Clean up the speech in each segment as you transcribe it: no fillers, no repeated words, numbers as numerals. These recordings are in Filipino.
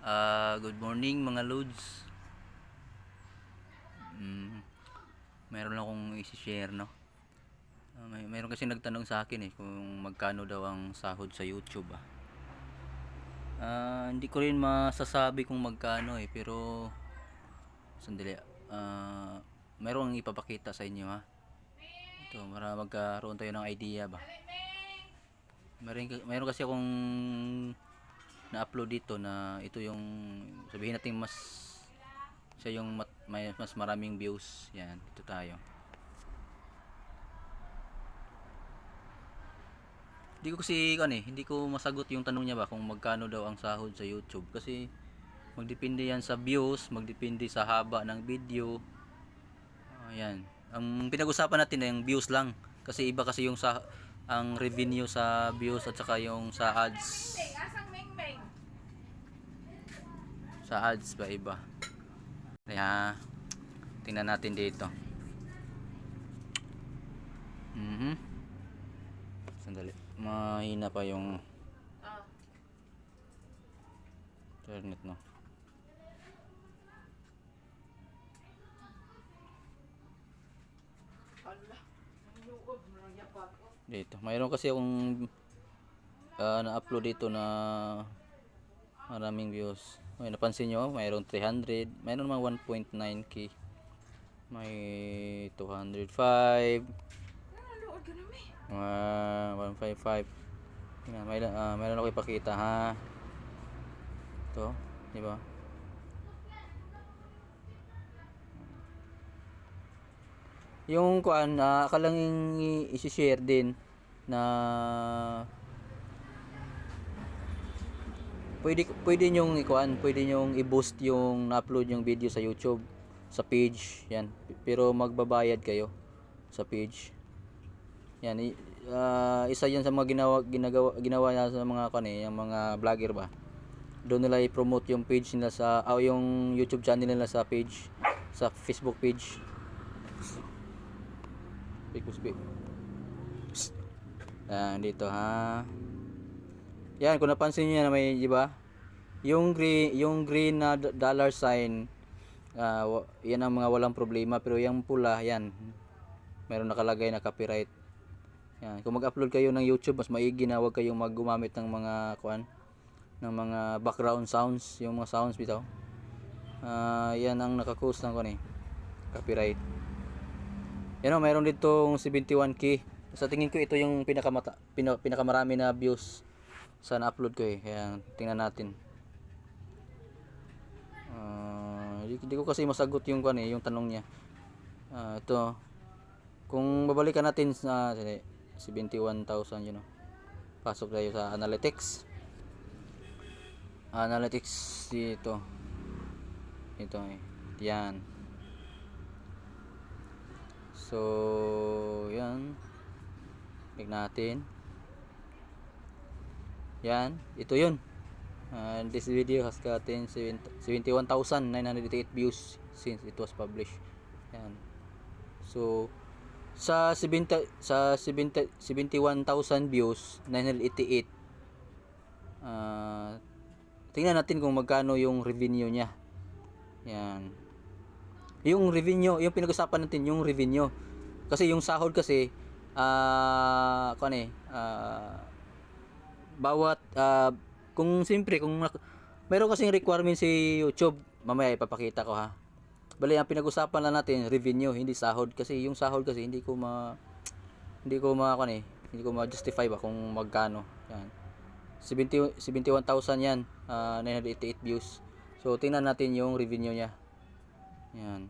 Good morning mga loads. Meron lang akong i-share, no. Meron kasi nagtanong sa akin kung magkano daw ang sahod sa YouTube. Hindi ko rin masasabi kung magkano pero sandali. Merong ipapakita sa inyo ito para magkaroon tayo ng idea ba. Meron kasi akong na-upload dito na ito yung sabihin natin siya yung mas maraming views. Yan, ito tayo. Hindi ko masagot yung tanong niya ba kung magkano daw ang sahod sa YouTube kasi magdepende yan sa views, magdepende sa haba ng video. Ayan. Ang pinag-usapan natin ay yung views lang kasi iba kasi yung ang revenue sa views at saka yung sa ads. Sa ads ba iba. Kaya tingnan natin dito. Sandali. Mahina pa yung internet, no. Dito. Mayroon kasi akong na-upload dito na maraming views. May napansin nyo, mayroong 300, mayroon mga 1.9k, may 205, mga 155. Mayroon ako ipakita ito, di ba? Yung kuan, akalang i-share din na pwede nyong i-boost yung na-upload yung video sa YouTube sa page, yan. Pero magbabayad kayo sa page. Yan, isa yan sa mga ginawa na sa mga yung mga vlogger ba. Doon nila i-promote yung page nila yung YouTube channel nila sa page, sa Facebook page. Dito Yan, kung napansin niyo na may, di ba? Yung green na dollar sign, yan ang mga walang problema, pero yung pula, yan, meron nakalagay na copyright. Yan, kung mag-upload kayo ng YouTube, mas maigi na wag kayong gumamit ng mga ng mga background sounds, yung mga sounds bitaw. Yan ang naka-cause ng copyright. Yan mayroon dito 71k. Sa tingin ko ito yung pinakamarami na views sa na-upload ko Kaya tingnan natin. Hindi ko kasi masagot yung yung tanong niya. Ito. Kung babalikan natin sa 71,000 Pasok tayo sa analytics. Analytics dito. Ito Yan. So, yan. Tignan natin. Yan, ito yun. This video has gotten 71,988 views since it was published. Yan. So, sa 71,000 views, 988. Tingnan natin kung magkano yung revenue niya. Yan. Yung revenue, yung pinag-usapan natin, yung revenue. Kasi yung sahod kasi, bawat, kung meron kasing requirement si YouTube, mamaya ipapakita ko Bali, ang pinag-usapan lang natin, revenue, hindi sahod. Kasi yung sahod kasi, hindi ko ma-justify ba kung magkano. Yan. 71,000 yan, 988 views. So, tingnan natin yung revenue niya. Yan.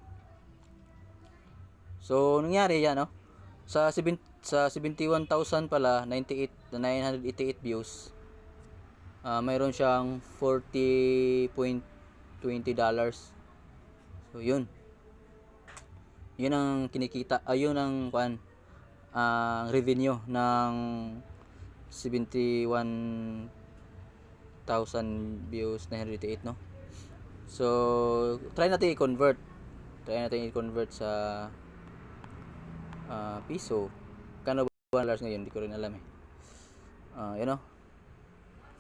So, nangyari yan, Sa 71,000 pala, 988 views. Mayroon siyang $40.20. So, yun. Yun ang kinikita, yun ang revenue ng 71,000 views, 988, no? So, try natin i-convert sa piso. Kano ba dollars ngayon? Hindi ko rin alam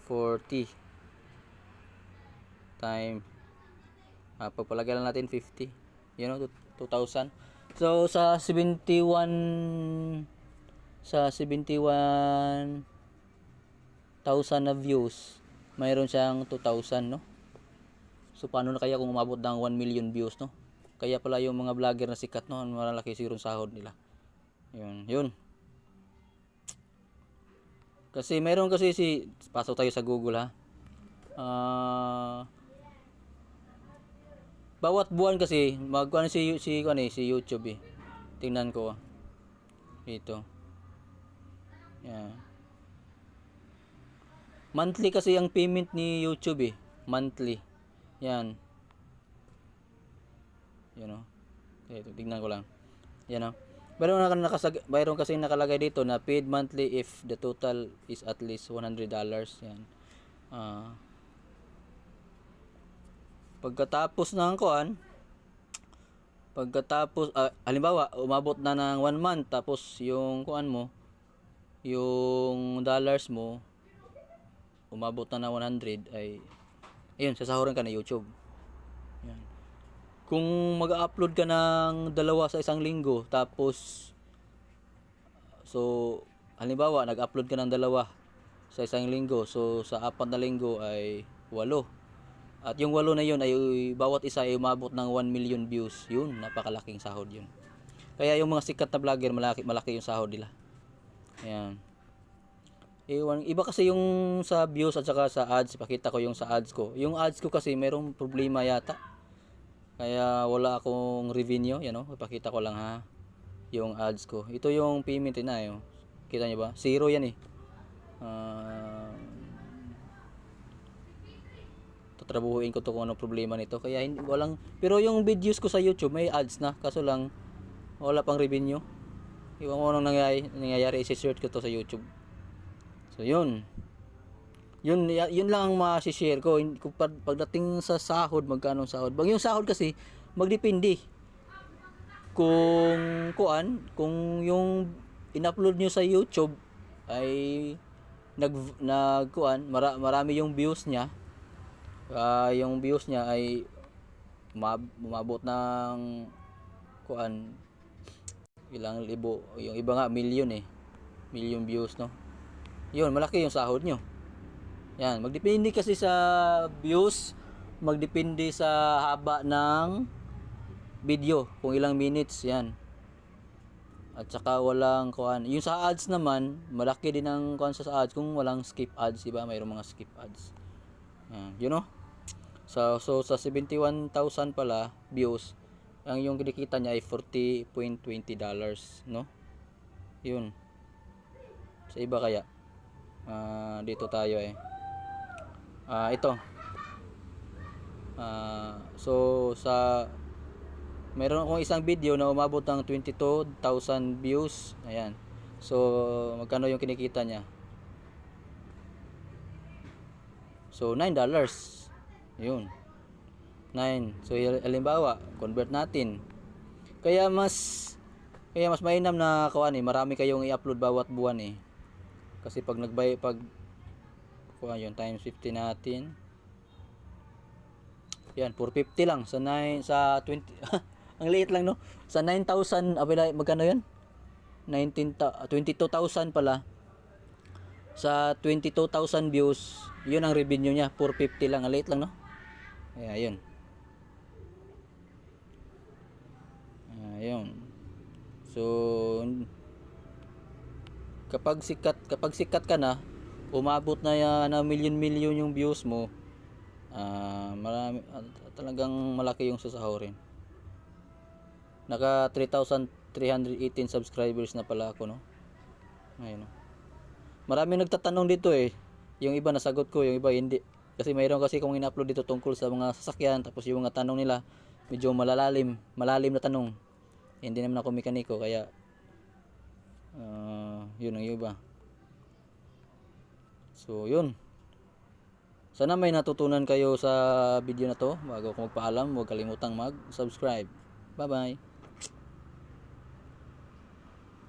40 time, pagpalagay lang natin 50, you know, 2,000. So sa 71,000 na views, mayroon siyang 2,000, no? So paano na kaya kung umabot ng 1 million views, no? Kaya pala yung mga vlogger na sikat, no, malaki siguro sahod nila. Yun. Kasi meron kasi pasok tayo sa Google, ha. Bawat buwan kasi magkuan si YouTube, eh. Tingnan ko ito. Yan. Monthly kasi ang payment ni YouTube, eh. Monthly. Yan. Yan, oh. Ito, tingnan ko lang. Yan, oh. Mayroon kasi nakalagay dito na paid monthly if the total is at least $100. Yan. Pagkatapos halimbawa umabot na ng 1 month, tapos yung kuan mo, yung dollars mo umabot na ng 100, ay ayun, sasahurin ka na YouTube. Yan. Kung mag-upload ka ng 2 sa isang linggo, tapos so halimbawa nag-upload ka ng 2 sa isang linggo, so sa 4 na linggo ay 8. At yung 8 na yun ay bawat isa ay umabot ng 1 million views. Yun, napakalaking sahod yun. Kaya yung mga sikat na vlogger, malaki yung sahod nila. Ayan. Iba kasi yung sa views at saka sa ads. Ipakita ko yung sa ads ko. Yung ads ko kasi mayroong problema yata. Kaya wala akong revenue. Yan, o. Ipakita ko lang, ha. Yung ads ko. Ito yung payment na, yun. Kita nyo ba? 0 yan, eh. Tatrabuhuin ko to kung ano problema nito, kaya pero yung videos ko sa YouTube may ads na, kaso lang wala pang revenue. Iwan ko anong nangyayari, i-search ko to sa YouTube. So yun lang ang ma-share ko. Kung pagdating sa sahod, magkano sahod, yung sahod kasi magdepende kung yung in-upload nyo sa YouTube ay marami yung views niya. Yung views niya ay umabot ng ilang libo, yung iba nga million views, no. Yun, malaki yung sahod nyo. Yan, magdepende kasi sa views, magdepende sa haba ng video, kung ilang minutes yan. At saka walang yung sa ads naman, malaki din ang sa ads kung walang skip ads, diba? Mayroong mga skip ads. Yan, you know. So sa 71,000 pala views, ang yung kinikita niya ay $40.20, no? Yun. Sa iba kaya dito tayo, ito. So meron akong isang video na umabot ng 22,000 views. Ayan. So magkano yung kinikita niya? So $9. Yun. 9. So halimbawa, convert natin. Kaya mas mainam na marami kayong i-upload bawat buwan, eh. Kasi pag yun times 50 natin. Yan, 450 lang sa 20 ang liit lang, no? Sa 9,000, magkano yun? 22,000 pala. Sa 22,000 views, yun ang revenue niya, 450 lang. Ang liit lang, no? Ayun. Ayun. So kapag sikat ka na, umabot na yan na million yung views mo, marami, talagang malaki yung sasahurin. Naka 3,318 subscribers na pala ako, no? Ayun, no? Maraming nagtatanong dito, eh. Yung iba nasagot ko, yung iba hindi. Kasi mayroon kasi kung in-upload dito tungkol sa mga sasakyan, tapos yung mga tanong nila medyo malalim na tanong. Hindi naman ako mekaniko, kaya yun ang iba. So yun, sana may natutunan kayo sa video na to. Bago ako magpaalam, huwag kalimutang mag-subscribe. Bye bye.